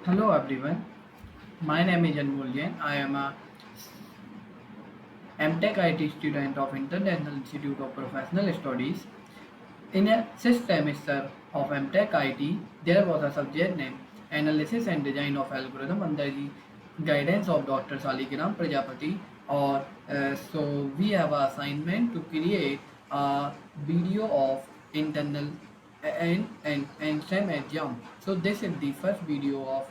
Hello everyone, my name is Anmol Jain. I am a MTech IT student of International Institute of Professional Studies. In a sixth semester of MTech IT, there was a subject named Analysis and Design of Algorithm under the guidance of Dr. Saligram Prajapati. So we have an assignment to create a video of internal and STEM exam. So this is the first video of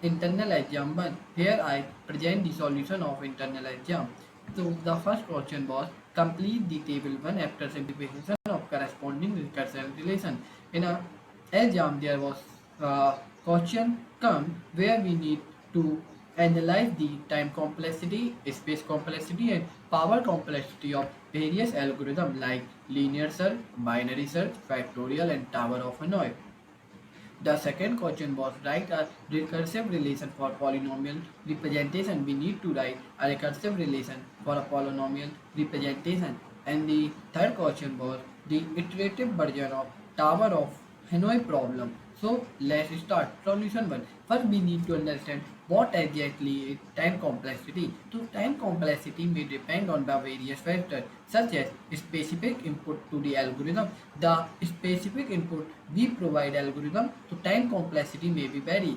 internal exam 1. Here I present the solution of internal exam. So the first question was complete the table 1 after simplification of corresponding recursive relation. In a exam there was a question come where we need to analyze the time complexity, space complexity and power complexity of various algorithms like linear search, binary search, factorial and tower of Hanoi. The second question was write a recursive relation for polynomial representation. We need to write a recursive relation for a polynomial representation. And the third question was the iterative version of Tower of Hanoi problem. So let's start. Solution 1. First we need to understand what exactly is time complexity. So time complexity may depend on the various factors such as specific input to the algorithm. The specific input we provide algorithm to time complexity may be vary.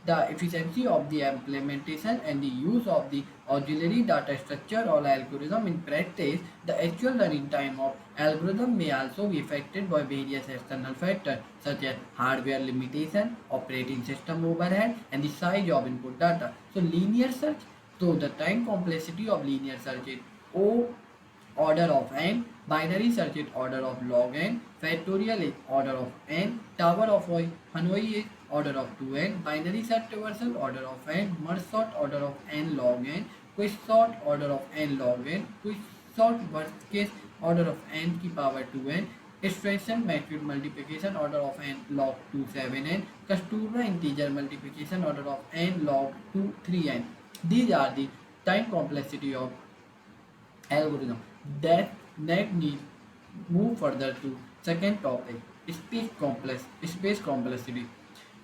The efficiency of the implementation and the use of the auxiliary data structure or algorithm in practice, the actual running time of algorithm may also be affected by various external factors such as hardware limitation, operating system overhead, and the size of input data. So linear search, so the time complexity of linear search is O order of n, binary search is order of log n, factorial is order of n, tower of Hanoi is order of 2n, binary search traversal order of n, merge sort order of n log n, quick sort order of n log n, quick sort worst case order of n की power 2n, extraction matrix multiplication order of n log 2 7n, Kasturba integer multiplication order of n log 2 3n. These are the time complexity of algorithm. That need move further to second topic, space complexity.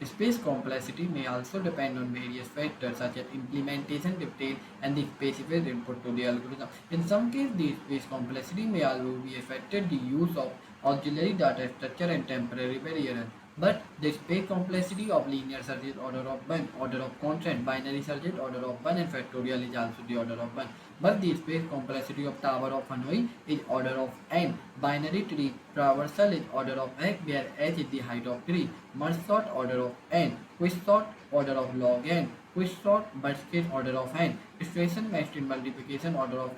Space complexity may also depend on various factors such as implementation detail and the specific input to the algorithm. In some cases, the space complexity may also be affected the use of auxiliary data structure and temporary variable. But the space complexity of linear search is order of 1, order of constant, binary search is order of 1 and factorial is also the order of 1. But the space complexity of Tower of Hanoi is order of n. Binary tree traversal is order of x where h is the height of tree. Merge sort order of n. Quick sort order of log n. Quick sort burst case order of n. Extraction matrix multiplication order of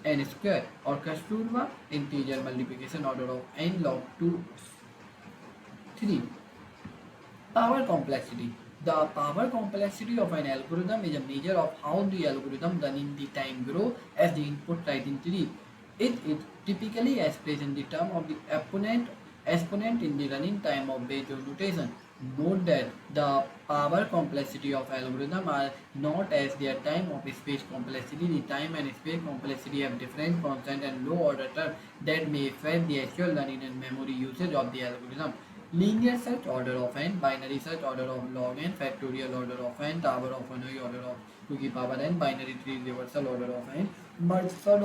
n square or Kasturba integer multiplication order of n log 2 3. Power complexity. The power complexity of an algorithm is a measure of how the algorithm running the time grow as the input size increase. It is typically expressed in the term of the exponent in the running time of Bayesian notation. Note that the power complexity of algorithm are not as their time of space complexity. The time and space complexity have different constant and low order terms that may affect the actual learning and memory usage of the algorithm. Linear search order of n, binary search order of log n, factorial order of n, tower of Hanoi order of 2 की power n, binary tree reversal order of n, merge sort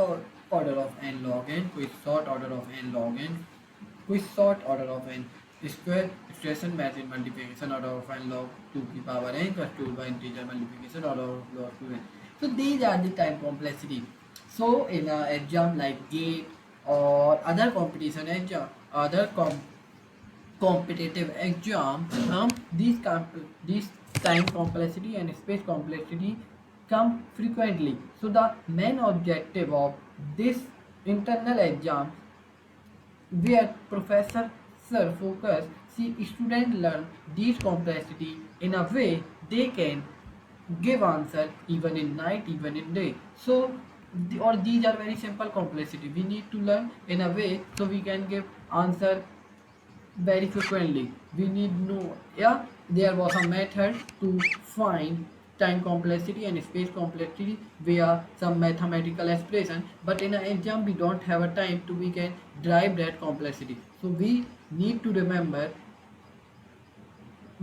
order of n log n, quick sort order of n log n, quick sort order of n square, extraction matrix multiplication order of n log 2 की power n, Kasturba integer multiplication order of log 2n. So these are the time complexity. So in an exam like GATE or other competition exam, competitive exam, these time complexity and space complexity come frequently. So the main objective of this internal exam where professor sir focus see student learn these complexity in a way they can give answer even in night even in day. So or these are very simple complexity we need to learn in a way so we can give answer very frequently. We need know, yeah, there was a method to find time complexity and space complexity via some mathematical expression, but in an exam we don't have a time to we can drive that complexity. So we need to remember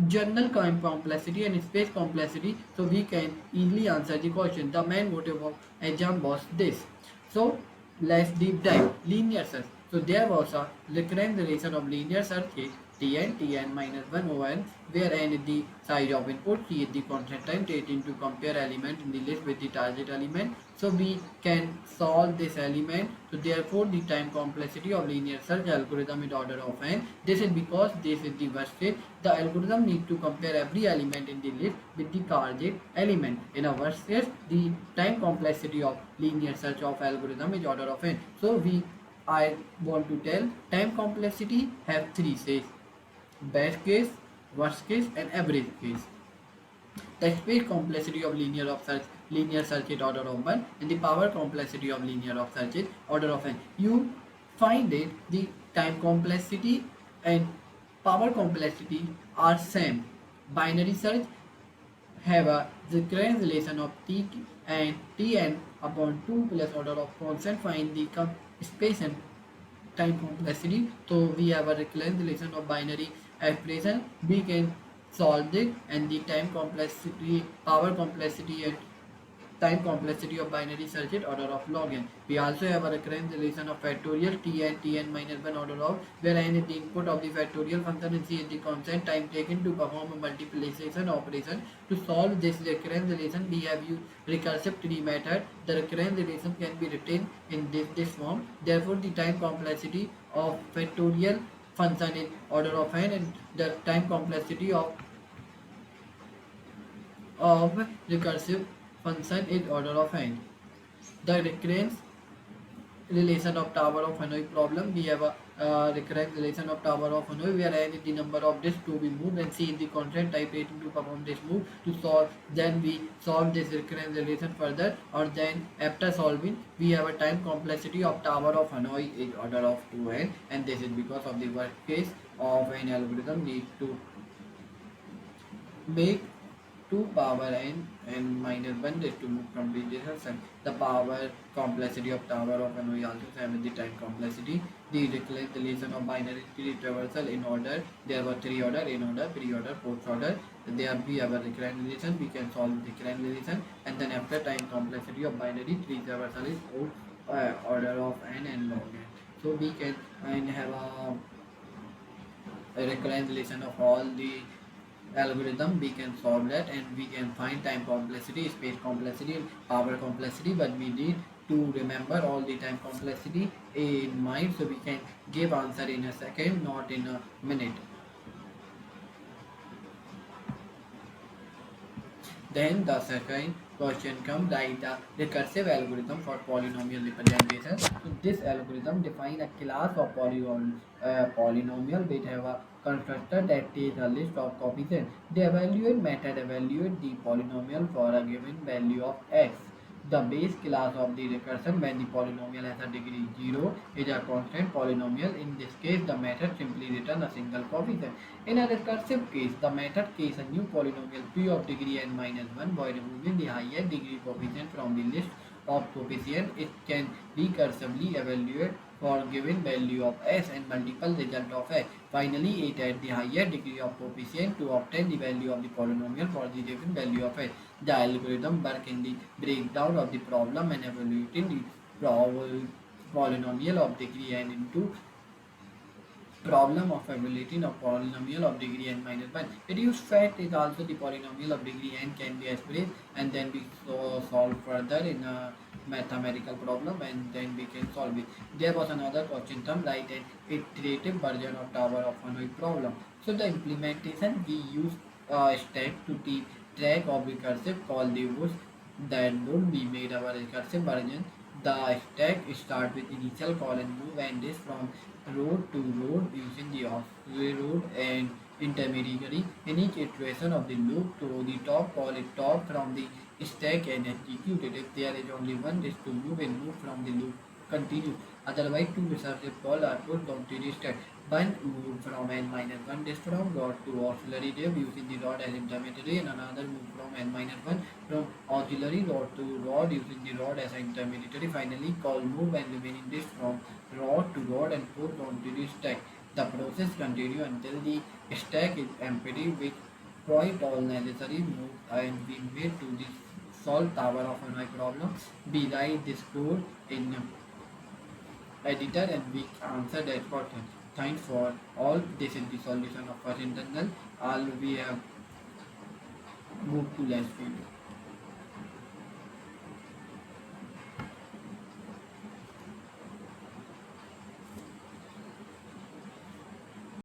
general time complexity and space complexity, so we can easily answer the question. The main motive of exam was this. So let's deep dive. Linear search. So there was a recurrent relation of linear search is Tn minus 1 over n, where n is the size of input, c is the constant time taken to compare element in the list with the target element. So we can solve this element. So therefore the time complexity of linear search algorithm is order of n. This is because this is the worst case. The algorithm needs to compare every element in the list with the target element. In a worst case, the time complexity of linear search of algorithm is order of n. So I want to tell time complexity have three stages: best case, worst case, and average case. The space complexity of linear search is order of 1, and the power complexity of linear of search is order of n. You find it the time complexity and power complexity are same. Binary search have a recurrence relation of t and tn upon 2 plus order of constant. Find the space and time complexity. So we have a recurrent relation of binary expression. We can solve it, and the time complexity, power complexity, and time complexity of binary search is order of log n. We also have a recurrent relation of factorial tn minus 1 order of, where n is the input of the factorial function and c is the constant time taken to perform a multiplication operation. To solve this recurrent relation, we have used recursive tree method. The recurrent relation can be written in this form. Therefore, the time complexity of factorial function is order of n, and the time complexity of recursive function is order of n. The recurrence relation of tower of Hanoi problem, we have a recurrent relation of tower of Hanoi, where n is the number of disks to be moved and c is the constant type rating to perform this move. To solve, then we solve this recurrent relation further, or then after solving, we have a time complexity of tower of Hanoi is order of 2n, and this is because of the worst case of an algorithm need to make 2 power n minus 1 is to move from this direction. The power complexity of tower of Hanoi also same with the time complexity. The recurrent relation of binary tree traversal in order. There were 3 order: in order, pre-order, post-order. There we have a recurrent relation. We can solve recurrent relation, and then after time complexity of binary tree traversal is order of n and log n. So we can have a recurrent relation of all the algorithm. We can solve that, and we can find time complexity, space complexity, power complexity, but we need to remember all the time complexity in mind, so we can give answer in a second, not in a minute. Then the second question comes, write the recursive algorithm for polynomial representation. So this algorithm define a class of polynomial which have a constructor that takes a list of coefficients. The evaluate method evaluate the polynomial for a given value of x. The base class of the recursion when the polynomial has a degree 0 is a constant polynomial. In this case, the method simply returns a single coefficient. In a recursive case, the method creates a new polynomial p of degree n minus 1 by removing the higher degree coefficient from the list of coefficients. It can recursively evaluate for given value of s and multiple result of x. Finally, it adds the higher degree of coefficient to obtain the value of the polynomial for the given value of x. The algorithm works in the breakdown of the problem and evaluating the polynomial of degree n into problem of evaluating a polynomial of degree n minus 1. Reduced fact is also the polynomial of degree n can be expressed, and then we solve further in a mathematical problem, and then we can solve it. There was another question term, write an iterative version of tower of Hanoi problem. So the implementation, we use a stack to keep track of recursive call the rows that would be made our recursive version. The stack start with initial call and move and this from road to road using the auxiliary road and intermediary. In each iteration of the loop, to the top call it top from the stack and execute it. If there is only one disk to move and move from the loop continue. Otherwise, two recursive call are put down to the stack. One move from n minus 1 disk from rod to auxiliary div using the rod as intermediary, and another move from n minus 1 from auxiliary rod to rod using the rod as intermediary. Finally, call move and remaining disk from rod to rod and put onto the stack. The process continues until the stack is empty with quite all necessary moves and we made to the solve tower of my problem. We write this code in editor and we answer that question. Thanks for all. This is the solution of our internal. All we have moved to last video.